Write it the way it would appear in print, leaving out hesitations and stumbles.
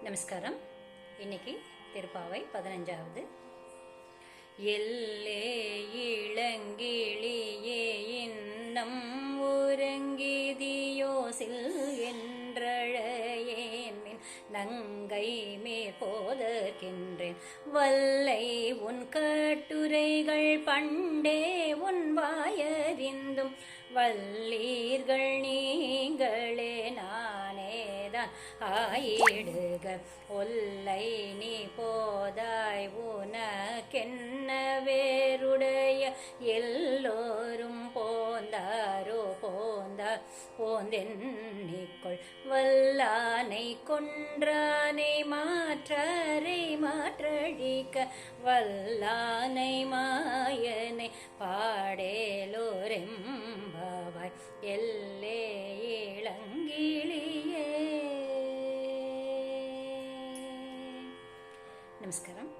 நமஸ்காரம். இன்னைக்கு திருப்பாவை 15வது. எல்லே இளங்கிளியே இன்னம் உறங்கிதியோ சில் என்றழையேன் மின் நங்கை மேற்போதற்கின்றேன் வல்லை உன் கட்டுரைகள் பண்டே உன் வாயறிந்தும் வல்லீர்கள் நீங்களே நானேதான் ஆயிடுக ஒல்லை நீ போதாய் உனக்கென்ன வேறுடைய எல்லோரும் போந்தாரோ போந்தார் போந்தென்னிக்கொள் வல்லானை கொன்றானை மாற்றரை மாற்றழிக்க வல்லானை மாயனை பாடேலோரெம்பாவாய் எல்லே இளங்கிளியே. நமஸ்காரம்.